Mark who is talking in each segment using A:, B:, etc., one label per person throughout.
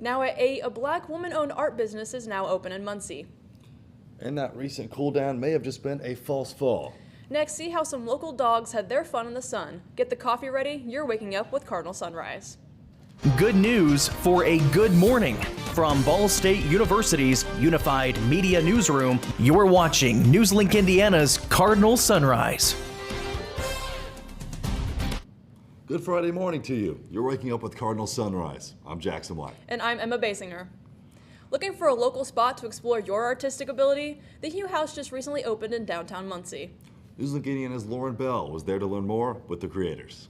A: Now at 8, a black woman-owned art business is now open in Muncie.
B: And that recent cool down may have just been a false fall.
A: Next, see how some local dogs had their fun in the sun. Get the coffee ready, you're waking up with Cardinal Sunrise.
C: Good news for a good morning. From Ball State University's Unified Media Newsroom, you're watching NewsLink Indiana's Cardinal Sunrise.
B: Good Friday morning to you. You're waking up with Cardinal Sunrise. I'm Jackson White.
A: And I'm Emma Basinger. Looking for a local spot to explore your artistic ability? The Hugh House just recently opened in downtown Muncie.
B: NewsLink Indiana's Lauren Bell was there to learn more with the creators.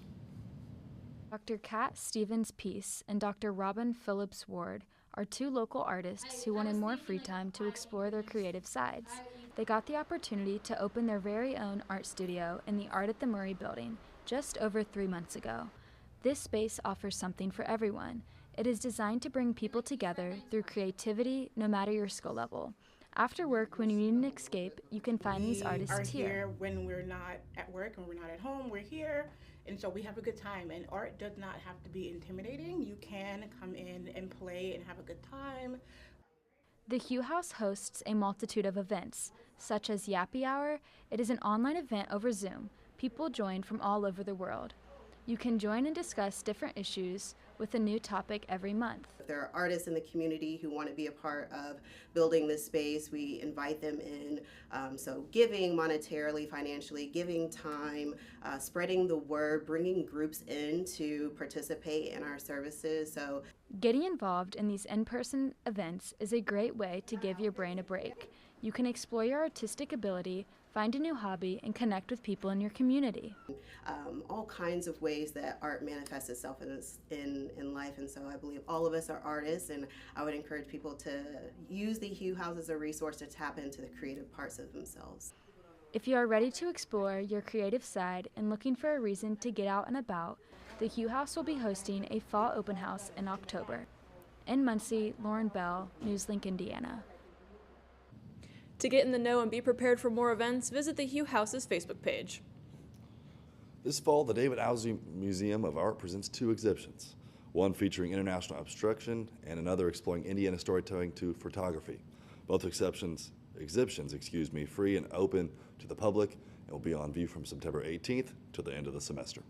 D: Dr. Kat Stevens-Peace and Dr. Robin Phillips Ward are two local artists who wanted more free time to explore their creative sides. They got the opportunity to open their very own art studio in the Art at the Murray building just over 3 months ago. This space offers something for everyone. It is designed to bring people together through creativity, no matter your skill level. After work, when you need an escape, you can find these artists here.
E: We are here when we're not at work and we're not at home, we're here. And so we have a good time, and art does not have to be intimidating. You can come in and play and have a good time.
D: The Hugh House hosts a multitude of events, such as Yappy Hour. It is an online event over Zoom. People join from all over the world. You can join and discuss different issues with a new topic every month.
F: There are artists in the community who want to be a part of building this space. We invite them in, so giving monetarily, financially, giving time, spreading the word, bringing groups in to participate in our services. So
D: getting involved in these in-person events is a great way to give your brain a break. You can explore your artistic ability, find a new hobby, and connect with people in your community.
F: All kinds of ways that art manifests itself in life, and so I believe all of us are artists, and I would encourage people to use the Hugh House as a resource to tap into the creative parts of themselves.
D: If you are ready to explore your creative side and looking for a reason to get out and about, the Hugh House will be hosting a fall open house in October. In Muncie, Lauren Bell, NewsLink Indiana.
A: To get in the know and be prepared for more events, visit the Hugh House's Facebook page.
B: This fall, the David Owsley Museum of Art presents 2 exhibitions, one featuring international abstraction and another exploring Indiana storytelling to photography. Both exhibitions, free and open to the public, and will be on view from September 18th to the end of the semester.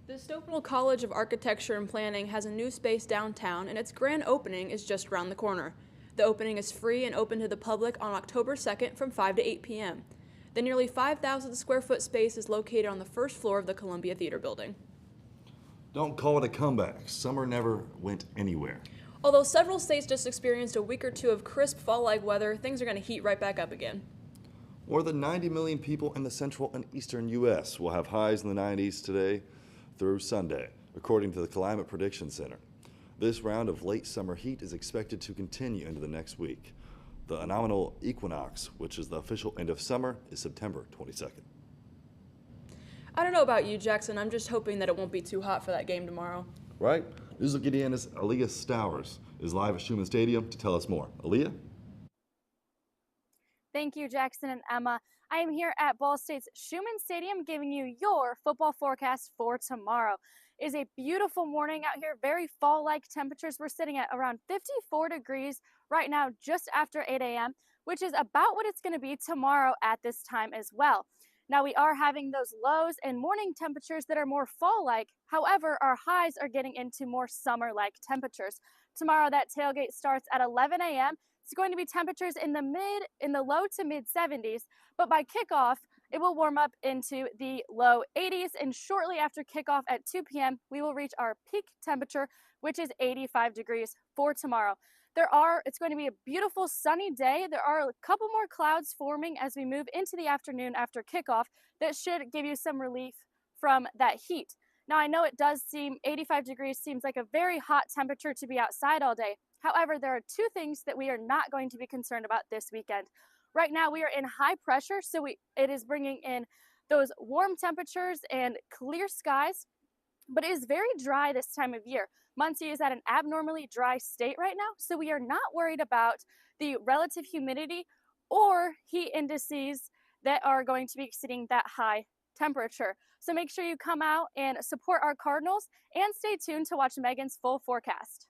A: The Stouffville College of Architecture and Planning has a new space downtown, and its grand opening is just around the corner. The opening is free and open to the public on October 2nd from 5 to 8 p.m. The nearly 5,000 square foot space is located on the first floor of the Columbia Theater building.
B: Don't call it a comeback. Summer never went anywhere.
A: Although several states just experienced a week or two of crisp fall-like weather, things are going to heat right back up again.
B: More than 90 million people in the central and eastern U.S. will have highs in the 90s today through Sunday, according to the Climate Prediction Center. This round of late summer heat is expected to continue into the next week. The autumnal equinox, which is the official end of summer, is September 22nd.
A: I don't know about you, Jackson. I'm just hoping that it won't be too hot for that game tomorrow.
B: Right? NewsLink Indiana's Aaliyah Stowers is live at Schumann Stadium to tell us more. Aaliyah?
G: Thank you, Jackson and Emma. I am here at Ball State's Schumann Stadium giving you your football forecast for tomorrow. It is a beautiful morning out here, very fall-like temperatures. We're sitting at around 54 degrees right now, just after 8 a.m., which is about what it's going to be tomorrow at this time as well. Now, we are having those lows and morning temperatures that are more fall-like. However, our highs are getting into more summer-like temperatures. Tomorrow, that tailgate starts at 11 a.m. It's going to be temperatures in the low to mid 70s, but by kickoff, it will warm up into the low 80s, and shortly after kickoff at 2 p.m., we will reach our peak temperature, which is 85 degrees for tomorrow. It's going to be a beautiful sunny day. There are a couple more clouds forming as we move into the afternoon after kickoff that should give you some relief from that heat. Now, I know it does seem 85 degrees seems like a very hot temperature to be outside all day. However, there are 2 things that we are not going to be concerned about this weekend. Right now, we are in high pressure, so it is bringing in those warm temperatures and clear skies, but it is very dry this time of year. Muncie is at an abnormally dry state right now, so we are not worried about the relative humidity or heat indices that are going to be exceeding that high temperature. So make sure you come out and support our Cardinals and stay tuned to watch Megan's full forecast.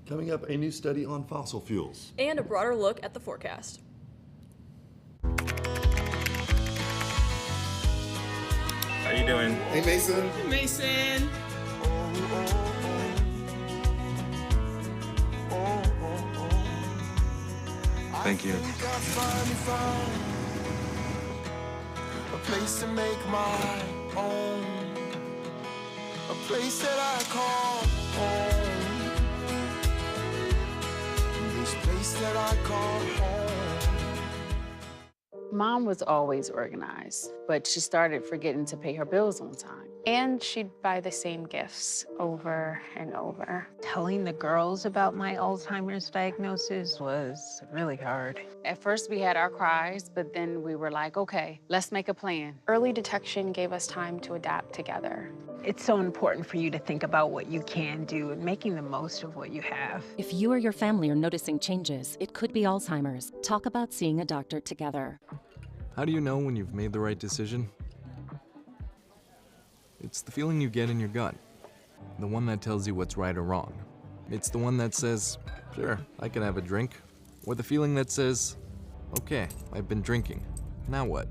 B: Coming up, a new study on fossil fuels.
A: And a broader look at the forecast.
H: How you doing?
I: Hey, Mason.
J: Hey, Mason.
H: Thank you.
K: A place to make my own, a place that I call home, this place that I call home.
L: Mom was always organized, but she started forgetting to pay her bills on time.
M: And she'd buy the same gifts over and over.
N: Telling the girls about my Alzheimer's diagnosis was really hard.
L: At first we had our cries, but then we were like, okay, let's make a plan.
M: Early detection gave us time to adapt together.
N: It's so important for you to think about what you can do and making the most of what you have.
O: If you or your family are noticing changes, it could be Alzheimer's. Talk about seeing a doctor together.
P: How do you know when you've made the right decision? It's the feeling you get in your gut. The one that tells you what's right or wrong. It's the one that says, sure, I can have a drink. Or the feeling that says, okay, I've been drinking. Now what?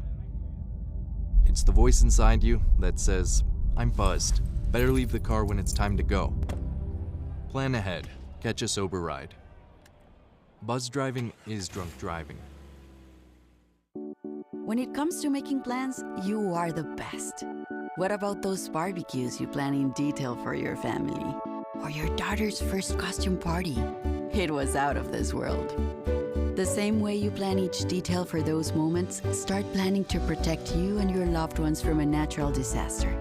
P: It's the voice inside you that says, I'm buzzed. Better leave the car when it's time to go. Plan ahead. Catch a sober ride. Buzz driving is drunk driving.
Q: When it comes to making plans, you are the best. What about those barbecues you plan in detail for your family? Or your daughter's first costume party? It was out of this world. The same way you plan each detail for those moments, start planning to protect you and your loved ones from a natural disaster.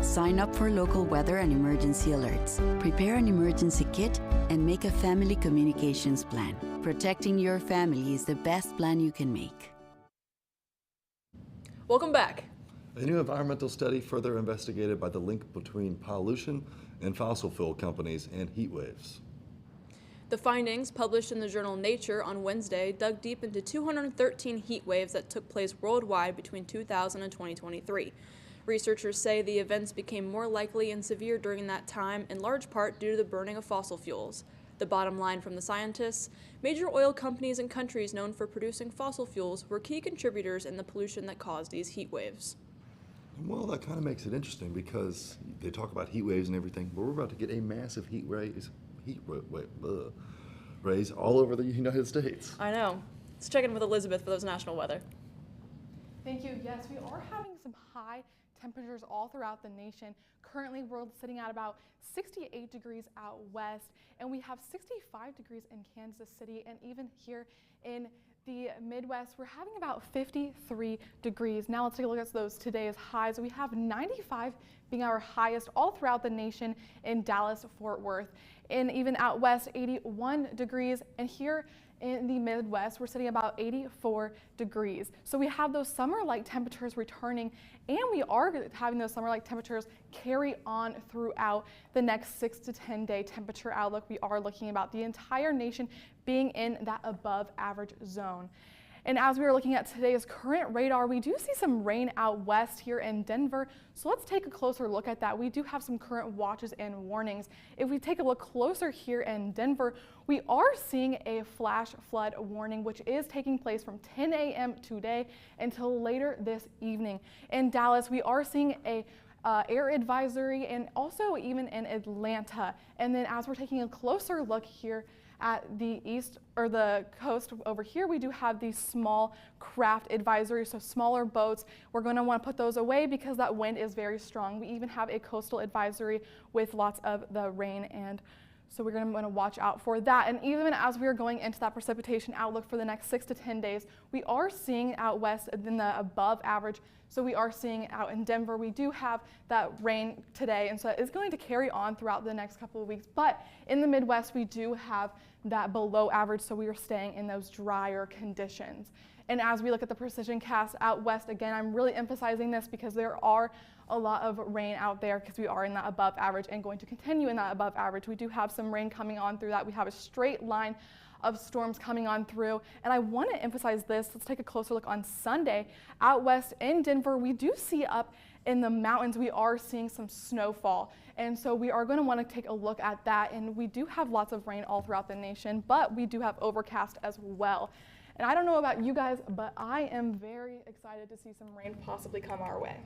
Q: Sign up for local weather and emergency alerts. Prepare an emergency kit and make a family communications plan. Protecting your family is the best plan you can make.
A: Welcome back.
B: A new environmental study further investigated by the link between pollution and fossil fuel companies and heat waves.
A: The findings, published in the journal Nature on Wednesday, dug deep into 213 heat waves that took place worldwide between 2000 and 2023. Researchers say the events became more likely and severe during that time, in large part due to the burning of fossil fuels. The bottom line from the scientists: major oil companies and countries known for producing fossil fuels were key contributors in the pollution that caused these heat waves.
B: Well, that kind of makes it interesting because they talk about heat waves and everything, but we're about to get a massive heat rays all over the United States.
A: I know. Let's check in with Elizabeth for those national weather.
R: Thank you. Yes, we are having some high temperatures all throughout the nation. Currently, we're sitting at about 68 degrees out west, and we have 65 degrees in Kansas City, and even here in the Midwest, we're having about 53 degrees. Now let's take a look at those today's highs. We have 95 being our highest all throughout the nation in Dallas, Fort Worth, and even out west, 81 degrees, and here in the Midwest, we're sitting about 84 degrees. So we have those summer-like temperatures returning, and we are having those summer-like temperatures carry on throughout the next 6 to 10 day temperature outlook. We are looking about the entire nation being in that above average zone. And as we are looking at today's current radar, we do see some rain out west here in Denver. So let's take a closer look at that. We do have some current watches and warnings. If we take a look closer here in Denver, we are seeing a flash flood warning, which is taking place from 10 a.m. today until later this evening. In Dallas, we are seeing a air advisory, and also even in Atlanta. And then as we're taking a closer look here at the east or the coast over here, we do have the small craft advisory, so smaller boats. We're going to want to put those away because that wind is very strong. We even have a coastal advisory with lots of the rain, and so we're going to want to watch out for that. And even as we are going into that precipitation outlook for the next 6 to 10 days, we are seeing out west in the above average. So we are seeing out in Denver, we do have that rain today, and so it's going to carry on throughout the next couple of weeks. But in the Midwest, we do have that below average, so we are staying in those drier conditions. And as we look at the precision cast out west, again, I'm really emphasizing this because there are a lot of rain out there because we are in that above average and going to continue in that above average. We do have some rain coming on through that. We have a straight line of storms coming on through. And I want to emphasize this. Let's take a closer look on Sunday. Out west in Denver, we do see up in the mountains, we are seeing some snowfall. And so we are going to want to take a look at that. And we do have lots of rain all throughout the nation, but we do have overcast as well. And I don't know about you guys, but I am very excited to see some rain possibly come our way.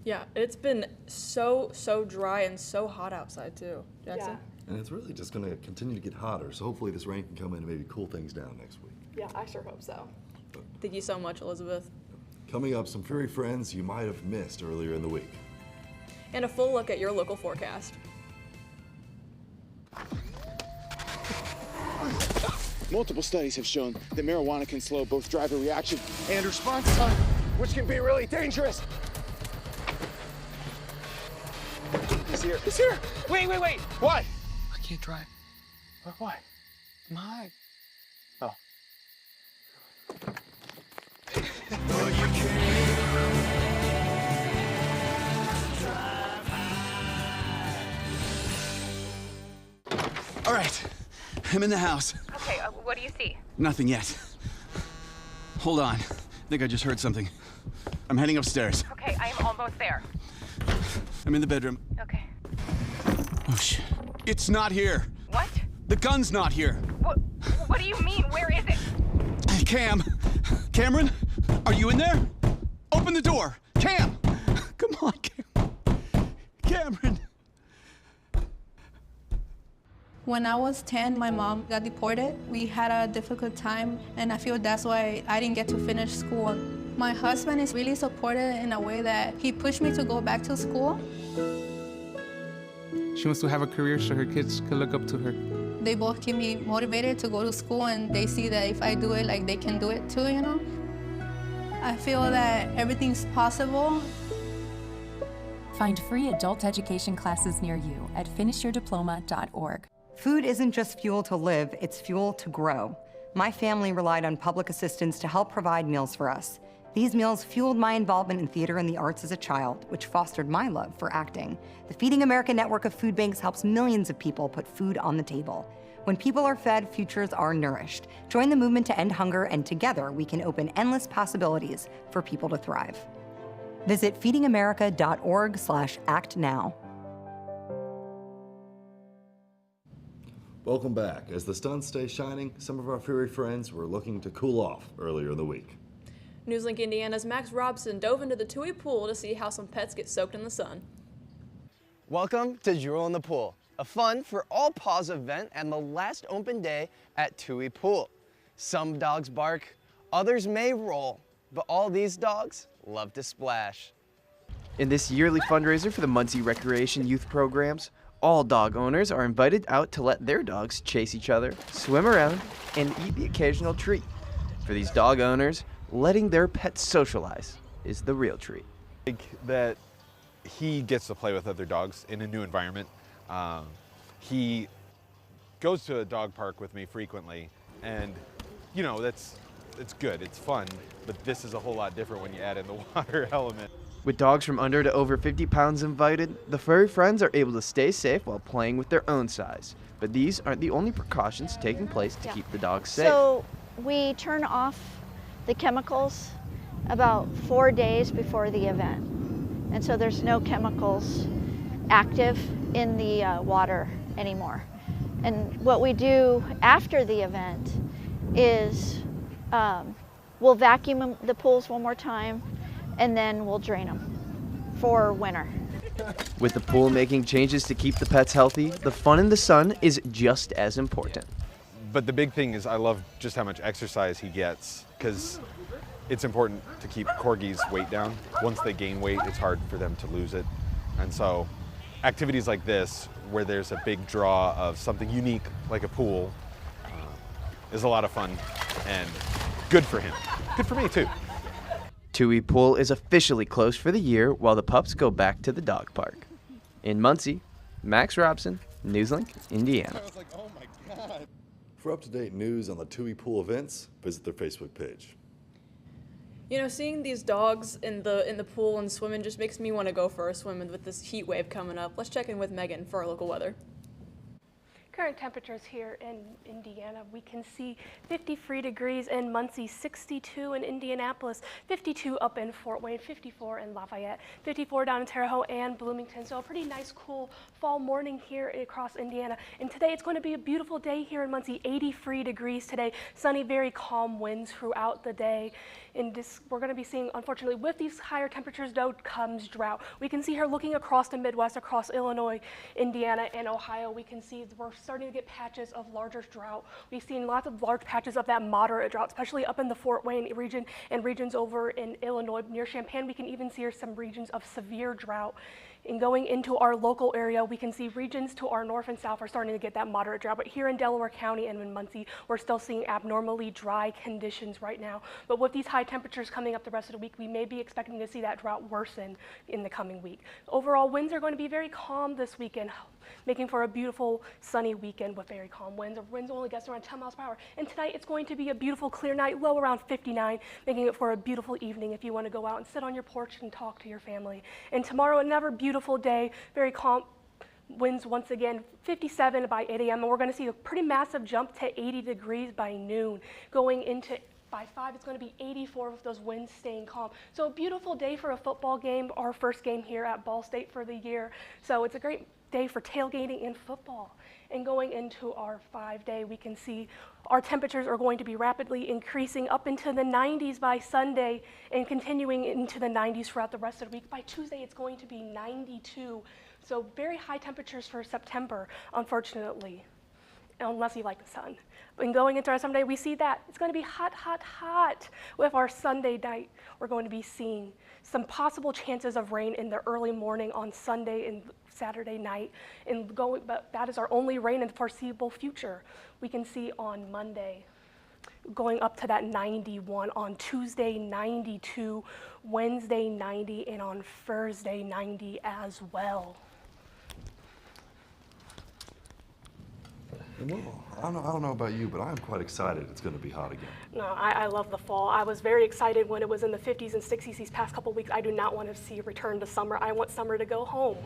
A: Yeah, it's been so dry and so hot outside too. Jackson?
R: Yeah.
B: And it's really just going to continue to get hotter, so hopefully this rain can come in and maybe cool things down next week.
R: Yeah, I sure hope so.
A: Thank you so much, Elizabeth.
B: Coming up, some furry friends you might have missed earlier in the week.
A: And a full look at your local forecast.
I: Multiple studies have shown that marijuana can slow both driver reaction and response time, which can be really dangerous. He's here. He's here. Wait. What? I can't drive. Why? My. Oh.
J: All right, I'm in the house.
S: Okay, what do you see?
J: Nothing yet. Hold on. I think I just heard something. I'm heading upstairs.
S: Okay, I am almost there.
J: I'm in the bedroom.
S: Okay.
J: Oh, shit. It's not here.
S: What?
J: The gun's not here.
S: What do you mean? Where is it?
J: Cameron, are you in there? Open the door. Cam! Come on, Cameron.
T: When I was 10, my mom got deported. We had a difficult time, and I feel that's why I didn't get to finish school. My husband is really supportive in a way that he pushed me to go back to school.
U: She wants to have a career so her kids can look up to her.
T: They both keep me motivated to go to school, and they see that if I do it, like they can do it too, you know? I feel that everything's possible.
O: Find free adult education classes near you at finishyourdiploma.org.
V: Food isn't just fuel to live, it's fuel to grow. My family relied on public assistance to help provide meals for us. These meals fueled my involvement in theater and the arts as a child, which fostered my love for acting. The Feeding America network of food banks helps millions of people put food on the table. When people are fed, futures are nourished. Join the movement to end hunger, and together we can open endless possibilities for people to thrive. Visit feedingamerica.org/actnow.
B: Welcome back. As the sun stays shining, some of our furry friends were looking to cool off earlier in the week.
A: NewsLink Indiana's Max Robson dove into the Tui pool to see how some pets get soaked in the sun.
W: Welcome to Drool in the Pool, a fun for all paws event and the last open day at Tui Pool. Some dogs bark, others may roll, but all these dogs love to splash.
X: In this yearly fundraiser for the Muncie Recreation Youth Programs, all dog owners are invited out to let their dogs chase each other, swim around, and eat the occasional treat. For these dog owners, letting their pets socialize is the real treat.
Y: That he gets to play with other dogs in a new environment. He goes to a dog park with me frequently, and you know, it's good, it's fun, but this is a whole lot different when you add in the water element.
X: With dogs from under to over 50 pounds invited, the furry friends are able to stay safe while playing with their own size. But these aren't the only precautions taking place to keep the dogs safe.
Z: So we turn off the chemicals about 4 days before the event. And so there's no chemicals active in the water anymore. And what we do after the event is we'll vacuum the pools one more time, and then we'll drain them for winter.
X: With the pool making changes to keep the pets healthy, the fun in the sun is just as important.
Y: But the big thing is I love just how much exercise he gets, because it's important to keep corgis' weight down. Once they gain weight, it's hard for them to lose it. And so activities like this, where there's a big draw of something unique like a pool, is a lot of fun and good for him. Good for me too.
X: Tui Pool is officially closed for the year while the pups go back to the dog park. In Muncie, Max Robson, NewsLink, Indiana.
B: For up-to-date news on the Tui Pool events, visit their Facebook page.
A: You know, seeing these dogs in the pool and swimming just makes me want to go for a swim with this heat wave coming up. Let's check in with Megan for our local weather.
C: Current temperatures here in Indiana, we can see 53 degrees in Muncie, 62 in Indianapolis, 52 up in Fort Wayne, 54 in Lafayette, 54 down in Terre Haute and Bloomington. So a pretty nice, cool fall morning here across Indiana. And today it's going to be a beautiful day here in Muncie, 83 degrees today, sunny, very calm winds throughout the day. And this, we're going to be seeing, unfortunately, with these higher temperatures, though, comes drought. We can see here looking across the Midwest, across Illinois, Indiana, and Ohio, we can see we're starting to get patches of larger drought. We've seen lots of large patches of that moderate drought, especially up in the Fort Wayne region and regions over in Illinois. Near Champaign, we can even see some regions of severe drought. And going into our local area, we can see regions to our north and south are starting to get that moderate drought. But here in Delaware County and in Muncie, we're still seeing abnormally dry conditions right now. But with these high temperatures coming up the rest of the week, we may be expecting to see that drought worsen in the coming week. Overall, winds are going to be very calm this weekend, making for a beautiful sunny weekend with very calm winds. The winds only gets around 10 miles per hour. And tonight it's going to be a beautiful clear night, low around 59, making it for a beautiful evening if you want to go out and sit on your porch and talk to your family. And tomorrow, another beautiful day, very calm winds once again, 57 by 8 a.m. And we're going to see a pretty massive jump to 80 degrees by noon. Going into by 5, it's going to be 84 with those winds staying calm. So a beautiful day for a football game, our first game here at Ball State for the year. So it's a great day for tailgating and football. And going into our 5-day, we can see our temperatures are going to be rapidly increasing up into the 90s by Sunday and continuing into the 90s throughout the rest of the week. By Tuesday, it's going to be 92. So very high temperatures for September, unfortunately, unless you like the sun. And going into our Sunday, we see that it's going to be hot, hot, hot. With our Sunday night, we're going to be seeing some possible chances of rain in the early morning on Sunday and Saturday night, but that is our only rain in the foreseeable future. We can see on Monday going up to that 91, on Tuesday 92, Wednesday 90, and on Thursday 90 as well.
B: Well, I don't know about you, but I'm quite excited it's going to be hot again.
C: No, I love the fall. I was very excited when it was in the 50s and 60s these past couple weeks. I do not want to see a return to summer. I want summer to go home.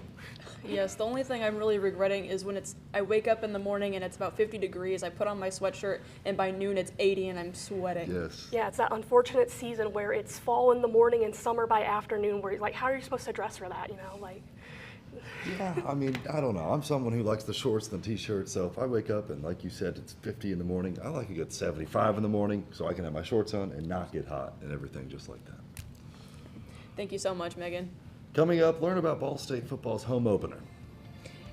A: Yes, the only thing I'm really regretting is when I wake up in the morning and it's about 50 degrees, I put on my sweatshirt, and by noon it's 80 and I'm sweating.
B: Yes.
C: Yeah, it's that unfortunate season where it's fall in the morning and summer by afternoon, where like, how are you supposed to dress for that, you know? Like.
B: Yeah, I mean, I don't know. I'm someone who likes the shorts than t-shirts, so if I wake up and, like you said, it's 50 in the morning, I like to get 75 in the morning so I can have my shorts on and not get hot and everything just like that.
A: Thank you so much, Megan.
B: Coming up, learn about Ball State football's home opener.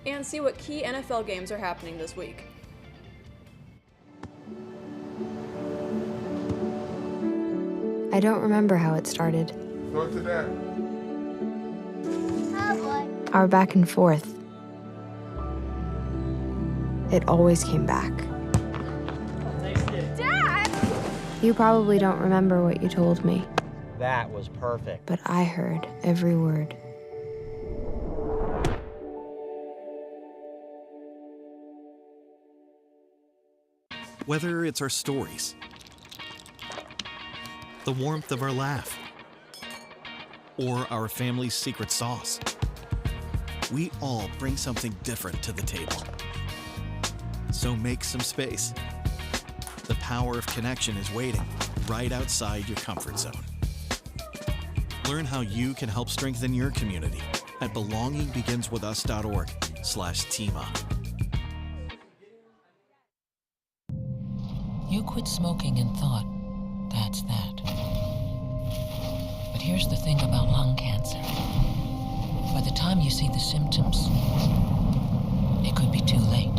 A: And see what key NFL games are happening this week.
D: I don't remember how it started.
K: Go to that.
D: Our back and forth. It always came back.
S: Dad!
D: You probably don't remember what you told me,
E: That was perfect.
D: but I heard every word.
F: Whether it's our stories, the warmth of our laugh, or our family's secret sauce, we all bring something different to the table. So make some space. The power of connection is waiting right outside your comfort zone. Learn how you can help strengthen your community at belongingbeginswithus.org/teamup.
G: You quit smoking and thought, that's that. But here's the thing about lung cancer. By the time you see the symptoms, it could be too late.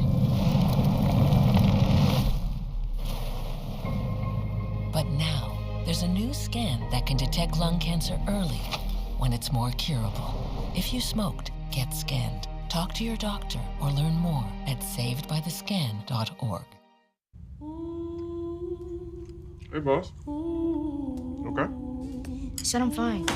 G: But now, there's a new scan that can detect lung cancer early when it's more curable. If you smoked, get scanned. Talk to your doctor or learn more at savedbythescan.org.
K: Hey, boss. Okay.
D: I said I'm fine.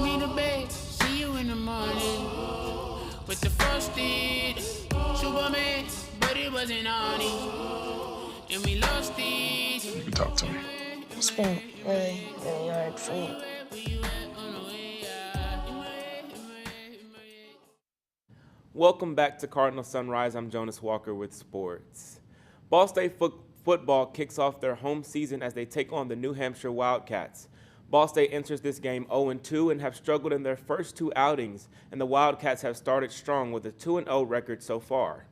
H: Me the bed, see you in the morning. With the frosted Superman, but it wasn't on it. And we lost it.
K: You can talk to me.
D: It's been really, really hard for me.
L: Welcome back to Cardinal Sunrise. I'm Jonas Walker with sports. Ball State football kicks off their home season as they take on the New Hampshire Wildcats. Ball State enters this game 0-2 and have struggled in their first two outings, and the Wildcats have started strong with a 2-0 record so far.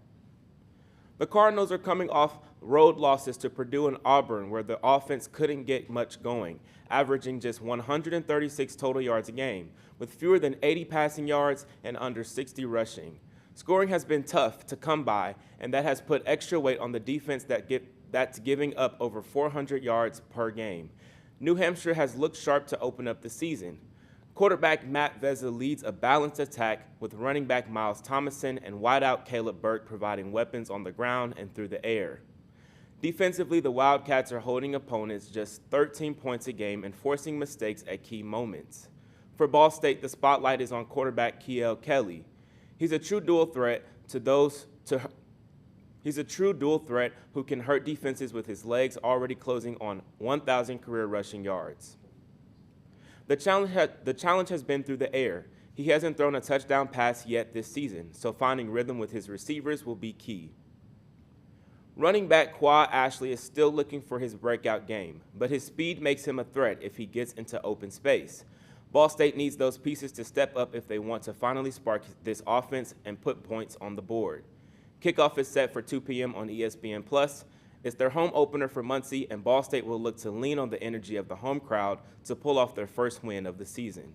L: The Cardinals are coming off road losses to Purdue and Auburn, where the offense couldn't get much going, averaging just 136 total yards a game, with fewer than 80 passing yards and under 60 rushing. Scoring has been tough to come by, and that has put extra weight on the defense that's giving up over 400 yards per game. New Hampshire has looked sharp to open up the season. Quarterback Matt Vezza leads a balanced attack with running back Miles Thomason and wideout Caleb Burke providing weapons on the ground and through the air. Defensively, the Wildcats are holding opponents just 13 points a game and forcing mistakes at key moments. For Ball State, the spotlight is on quarterback Kiel Kelly. He's a true dual threat who can hurt defenses with his legs already closing on 1,000 career rushing yards. The challenge has been through the air. He hasn't thrown a touchdown pass yet this season, so finding rhythm with his receivers will be key. Running back Qua Ashley is still looking for his breakout game, but his speed makes him a threat if he gets into open space. Ball State needs those pieces to step up if they want to finally spark this offense and put points on the board. Kickoff is set for 2 p.m. on ESPN+. It's their home opener for Muncie, and Ball State will look to lean on the energy of the home crowd to pull off their first win of the season.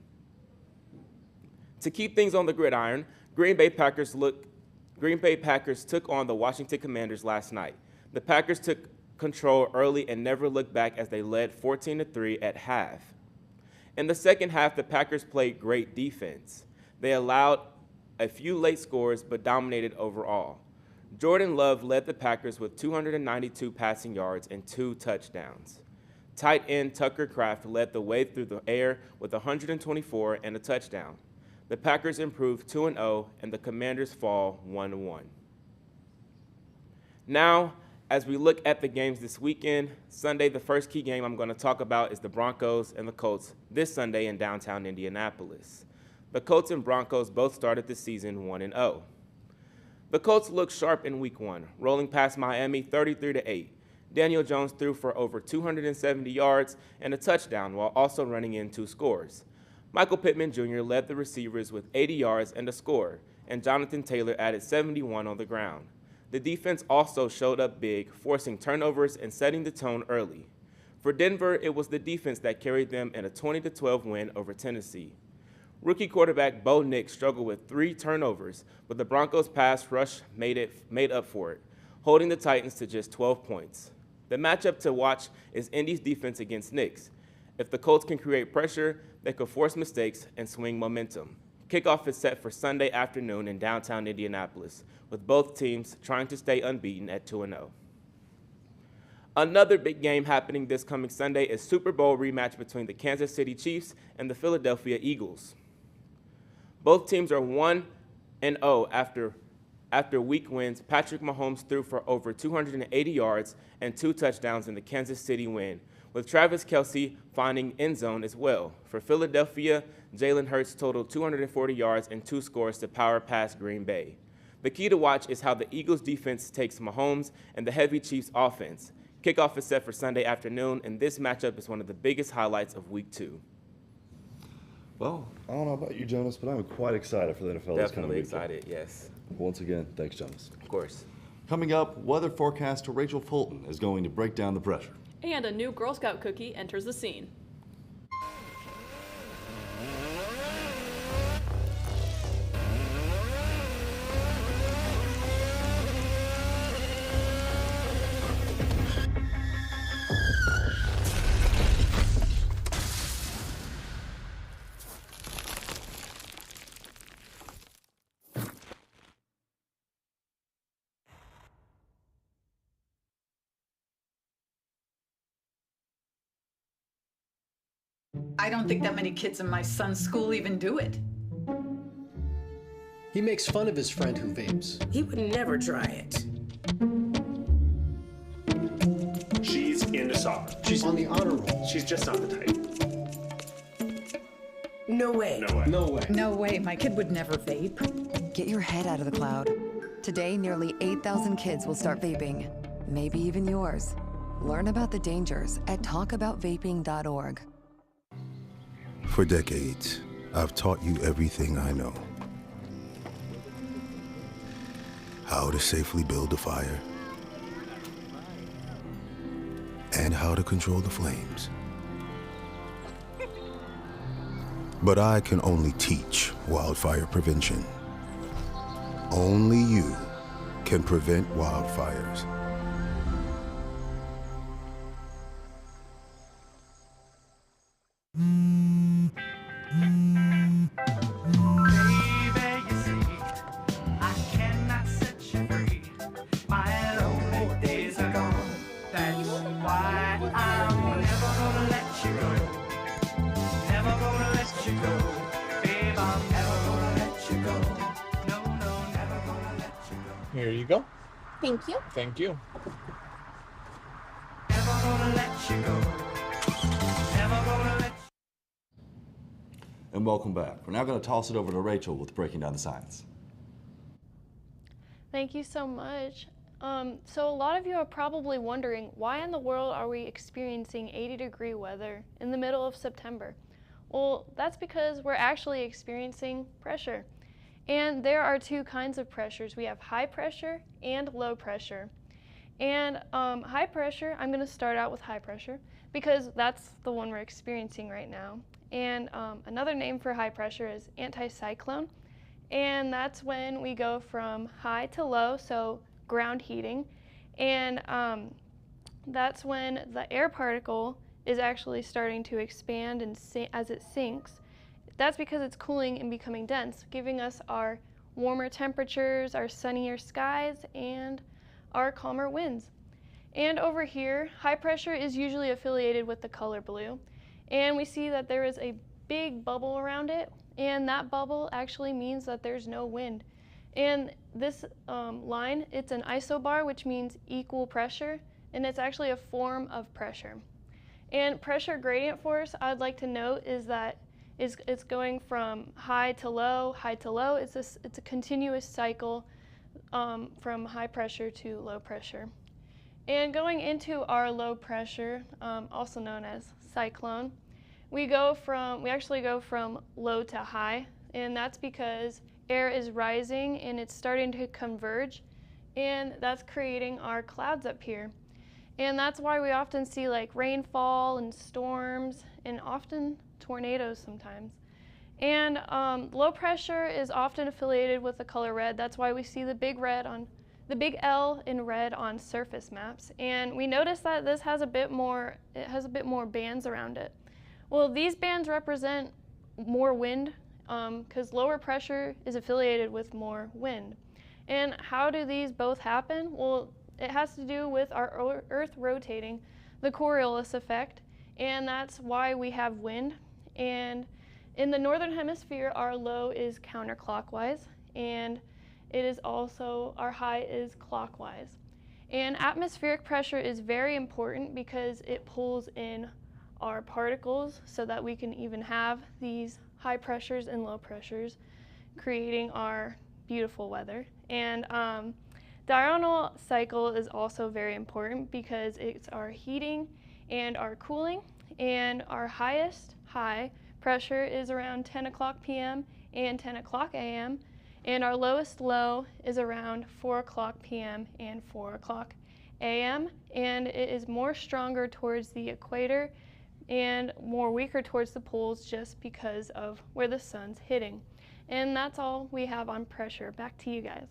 L: To keep things on the gridiron, Green Bay Packers took on the Washington Commanders last night. The Packers took control early and never looked back as they led 14-3 at half. In the second half, the Packers played great defense. They allowed a few late scores but dominated overall. Jordan Love led the Packers with 292 passing yards and 2 touchdowns. Tight end Tucker Kraft led the way through the air with 124 and a touchdown. The Packers improved 2-0 and the Commanders fall 1-1. Now, as we look at the games this weekend, Sunday, the first key game I'm going to talk about is the Broncos and the Colts this Sunday in downtown Indianapolis. The Colts and Broncos both started the season 1-0. The Colts looked sharp in Week 1, rolling past Miami 33-8. Daniel Jones threw for over 270 yards and a touchdown while also running in 2 scores. Michael Pittman Jr. led the receivers with 80 yards and a score, and Jonathan Taylor added 71 on the ground. The defense also showed up big, forcing turnovers and setting the tone early. For Denver, it was the defense that carried them in a 20-12 win over Tennessee. Rookie quarterback Bo Nix struggled with 3 turnovers, but the Broncos' pass rush made up for it, holding the Titans to just 12 points. The matchup to watch is Indy's defense against Nix. If the Colts can create pressure, they could force mistakes and swing momentum. Kickoff is set for Sunday afternoon in downtown Indianapolis, with both teams trying to stay unbeaten at 2-0. Another big game happening this coming Sunday is Super Bowl rematch between the Kansas City Chiefs and the Philadelphia Eagles. Both teams are 1-0 after week wins. Patrick Mahomes threw for over 280 yards and 2 touchdowns in the Kansas City win, with Travis Kelce finding end zone as well. For Philadelphia, Jalen Hurts totaled 240 yards and 2 scores to power past Green Bay. The key to watch is how the Eagles' defense takes Mahomes and the heavy Chiefs' offense. Kickoff is set for Sunday afternoon, and this matchup is one of the biggest highlights of Week 2.
B: Well, I don't know about you, Jonas, but I'm quite excited for the NFL this coming weekend.
L: Definitely excited, yes.
B: Once again, thanks, Jonas.
L: Of course.
B: Coming up, weather forecaster Rachel Fulton is going to break down the pressure.
A: And a new Girl Scout cookie enters the scene.
M: I don't think that many kids in my son's school even do it.
N: He makes fun of his friend who vapes.
P: He would never try it.
Q: She's into soccer.
N: She's on the honor roll.
Q: She's just not the type.
P: No way.
Q: No way.
N: No way.
P: No way. My kid would never vape.
I: Get your head out of the cloud. Today, nearly 8,000 kids will start vaping. Maybe even yours. Learn about the dangers at talkaboutvaping.org.
J: For decades, I've taught you everything I know. How to safely build a fire, and how to control the flames. But I can only teach wildfire prevention. Only you can prevent wildfires.
K: Here you go.
P: Thank you.
K: Thank you.
B: And welcome back. We're now going to toss it over to Rachel with breaking down the science.
C: Thank you so much. So a lot of you are probably wondering, why in the world are we experiencing 80-degree weather in the middle of September? Well, that's because we're actually experiencing pressure. And there are two kinds of pressures. We have high pressure and low pressure. And high pressure, I'm going to start out with high pressure because that's the one we're experiencing right now. And another name for high pressure is anticyclone. And that's when we go from high to low, so ground heating. And that's when the air particle is actually starting to expand and as it sinks. That's because it's cooling and becoming dense, giving us our warmer temperatures, our sunnier skies, and our calmer winds. And over here, high pressure is usually affiliated with the color blue. And we see that there is a big bubble around it, and that bubble actually means that there's no wind. And this line, it's an isobar, which means equal pressure, and it's actually a form of pressure. And pressure gradient force, I'd like to note, is that it's going from high to low, high to low. It's a continuous cycle from high pressure to low pressure. And going into our low pressure, also known as cyclone, we actually go from low to high, and that's because air is rising and it's starting to converge, and that's creating our clouds up here. And that's why we often see like rainfall and storms and often tornadoes sometimes. And low pressure is often affiliated with the color red. That's why we see the big L in red on surface maps. And we notice that this has a bit more bands around it. Well, these bands represent more wind because lower pressure is affiliated with more wind. And how do these both happen? Well, it has to do with our Earth rotating, the Coriolis effect, and that's why we have wind. And in the northern hemisphere, our low is counterclockwise, and it is also, our high is clockwise. And atmospheric pressure is very important because it pulls in our particles so that we can even have these high pressures and low pressures, creating our beautiful weather. And diurnal cycle is also very important because it's our heating and our cooling, and our highest high pressure is around 10 o'clock p.m. and 10 o'clock a.m., and our lowest low is around 4 o'clock p.m. and 4 o'clock a.m., and it is more stronger towards the equator and more weaker towards the poles just because of where the sun's hitting. And that's all we have on pressure. Back to you guys.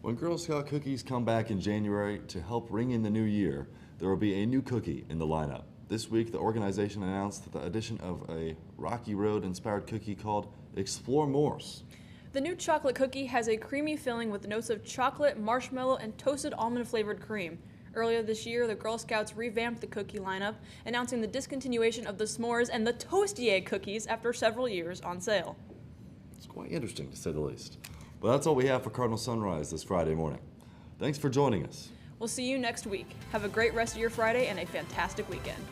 B: When Girl Scout cookies come back in January to help ring in the new year, there will be a new cookie in the lineup. This week, the organization announced the addition of a Rocky Road-inspired cookie called Explore Morse.
A: The new chocolate cookie has a creamy filling with notes of chocolate, marshmallow, and toasted almond-flavored cream. Earlier this year, the Girl Scouts revamped the cookie lineup, announcing the discontinuation of the s'mores and the toasty egg cookies after several years on sale.
B: It's quite interesting, to say the least. But that's all we have for Cardinal Sunrise this Friday morning. Thanks for joining us.
A: We'll see you next week. Have a great rest of your Friday and a fantastic weekend.